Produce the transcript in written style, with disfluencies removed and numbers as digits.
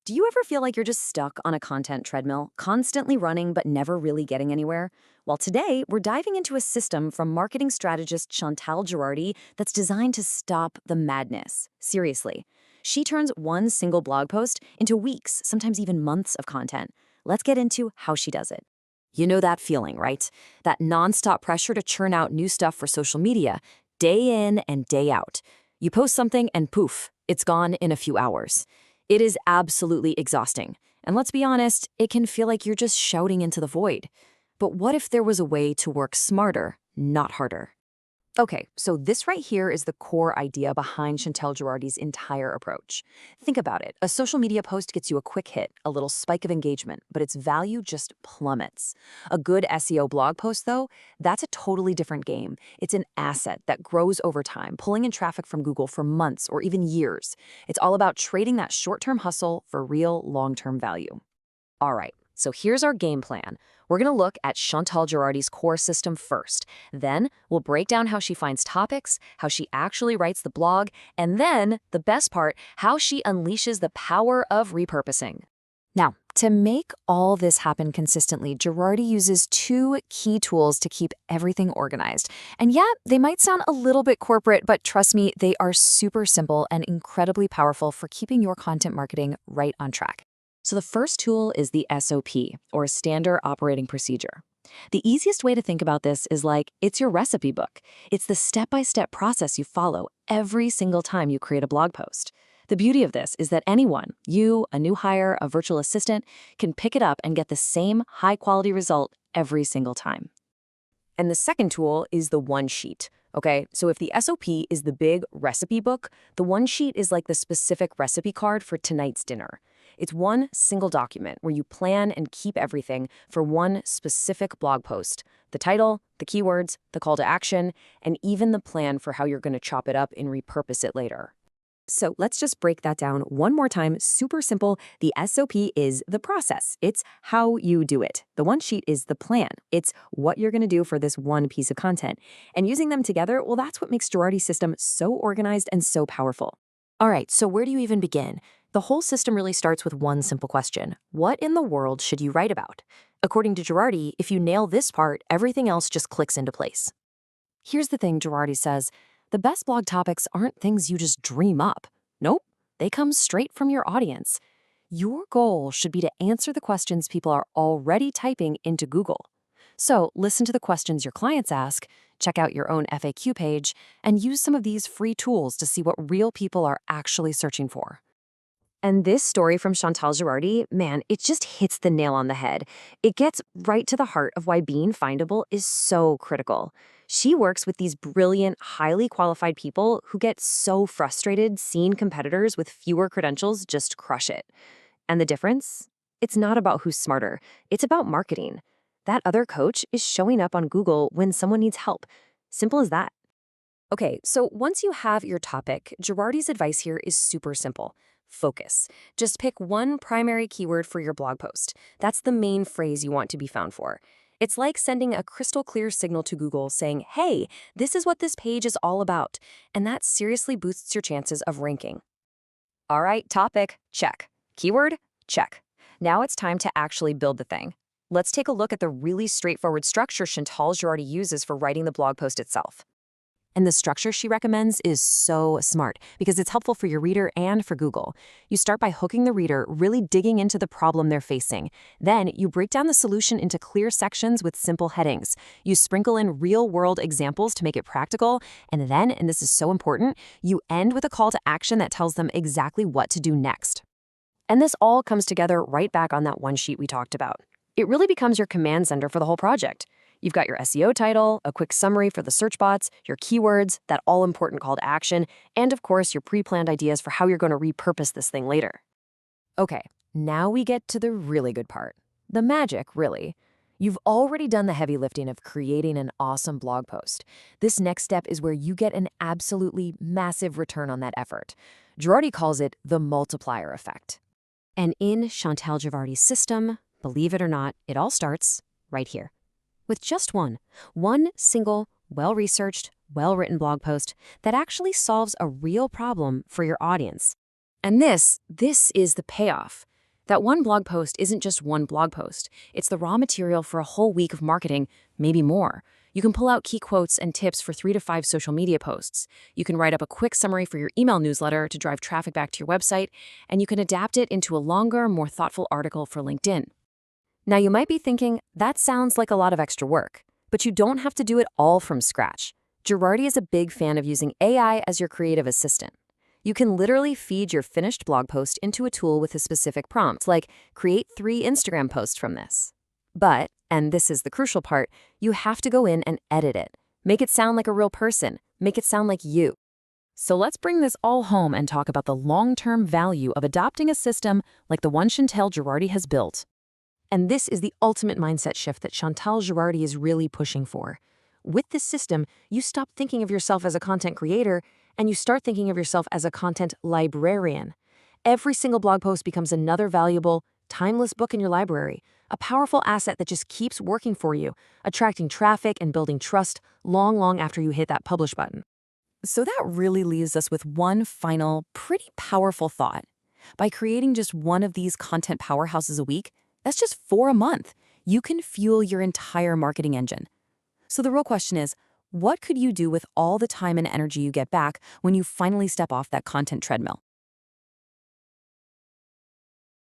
Do you ever feel like you're just stuck on a content treadmill, constantly running but never really getting anywhere? Well, today we're diving into a system from marketing strategist Chantal Gerardy that's designed to stop the madness. Seriously. She turns one single blog post into weeks, sometimes even months of content. Let's get into how she does it. You know that feeling, right? That nonstop pressure to churn out new stuff for social media, day in and day out. You post something and poof, it's gone in a few hours. It is absolutely exhausting. And let's be honest, it can feel like you're just shouting into the void. But what if there was a way to work smarter, not harder? Okay, so this right here is the core idea behind Chantal Gerardy's entire approach. Think about it. A social media post gets you a quick hit, a little spike of engagement, but its value just plummets. A good SEO blog post, though, that's a totally different game. It's an asset that grows over time, pulling in traffic from Google for months or even years. It's all about trading that short-term hustle for real long-term value. All right, so here's our game plan. We're going to look at Chantal Gerardy's core system first. Then we'll break down how she finds topics, how she actually writes the blog, and then, the best part, how she unleashes the power of repurposing. Now, to make all this happen consistently, Gerardy uses two key tools to keep everything organized. And yeah, they might sound a little bit corporate, but trust me, they are super simple and incredibly powerful for keeping your content marketing right on track. So the first tool is the SOP, or Standard Operating Procedure. The easiest way to think about this is like it's your recipe book. It's the step-by-step process you follow every single time you create a blog post. The beauty of this is that anyone, you, a new hire, a virtual assistant, can pick it up and get the same high-quality result every single time. And the second tool is the One Sheet. Okay, so if the SOP is the big recipe book, the One Sheet is like the specific recipe card for tonight's dinner. It's one single document where you plan and keep everything for one specific blog post. The title, the keywords, the call to action, and even the plan for how you're going to chop it up and repurpose it later. So let's just break that down one more time. Super simple. The SOP is the process. It's how you do it. The One Sheet is the plan. It's what you're going to do for this one piece of content. And using them together, well, that's what makes Gerardy's system so organized and so powerful. All right, so where do you even begin? The whole system really starts with one simple question. What in the world should you write about? According to Gerardy, if you nail this part, everything else just clicks into place. Here's the thing, Gerardy says. The best blog topics aren't things you just dream up. Nope, they come straight from your audience. Your goal should be to answer the questions people are already typing into Google. So listen to the questions your clients ask, check out your own FAQ page, and use some of these free tools to see what real people are actually searching for. And this story from Chantal Gerardy, man, it just hits the nail on the head. It gets right to the heart of why being findable is so critical. She works with these brilliant, highly qualified people who get so frustrated seeing competitors with fewer credentials just crush it. And the difference? It's not about who's smarter. It's about marketing. That other coach is showing up on Google when someone needs help. Simple as that. Okay, so once you have your topic, Gerardy's advice here is super simple. Focus. Just pick one primary keyword for your blog post. That's the main phrase you want to be found for. It's like sending a crystal clear signal to Google saying, hey, this is what this page is all about. And that seriously boosts your chances of ranking. All right, topic, check. Keyword, check. Now it's time to actually build the thing. Let's take a look at the really straightforward structure Chantal Gerardy uses for writing the blog post itself. And the structure she recommends is so smart because it's helpful for your reader and for Google. You start by hooking the reader, really digging into the problem they're facing. Then you break down the solution into clear sections with simple headings. You sprinkle in real-world examples to make it practical. And then, and this is so important, you end with a call to action that tells them exactly what to do next. And this all comes together right back on that one sheet we talked about. It really becomes your command center for the whole project. You've got your SEO title, a quick summary for the search bots, your keywords, that all-important call to action, and of course, your pre-planned ideas for how you're going to repurpose this thing later. Okay, now we get to the really good part. The magic, really. You've already done the heavy lifting of creating an awesome blog post. This next step is where you get an absolutely massive return on that effort. Gerardy calls it the multiplier effect. And in Chantal Gerardy's system, believe it or not, it all starts right here. With just one single, well-researched, well-written blog post that actually solves a real problem for your audience. And this is the payoff. That one blog post isn't just one blog post. It's the raw material for a whole week of marketing, maybe more. You can pull out key quotes and tips for 3 to 5 social media posts. You can write up a quick summary for your email newsletter to drive traffic back to your website, and you can adapt it into a longer, more thoughtful article for LinkedIn. Now, you might be thinking, that sounds like a lot of extra work, but you don't have to do it all from scratch. Gerardy is a big fan of using AI as your creative assistant. You can literally feed your finished blog post into a tool with a specific prompt, like create 3 Instagram posts from this. But, and this is the crucial part, you have to go in and edit it. Make it sound like a real person. Make it sound like you. So let's bring this all home and talk about the long-term value of adopting a system like the one Chantal Gerardy has built. And this is the ultimate mindset shift that Chantal Gerardy is really pushing for. With this system, you stop thinking of yourself as a content creator and you start thinking of yourself as a content librarian. Every single blog post becomes another valuable, timeless book in your library, a powerful asset that just keeps working for you, attracting traffic and building trust long after you hit that publish button. So that really leaves us with one final, pretty powerful thought. By creating just one of these content powerhouses a week, that's just 4 a month. You can fuel your entire marketing engine. So the real question is, what could you do with all the time and energy you get back when you finally step off that content treadmill?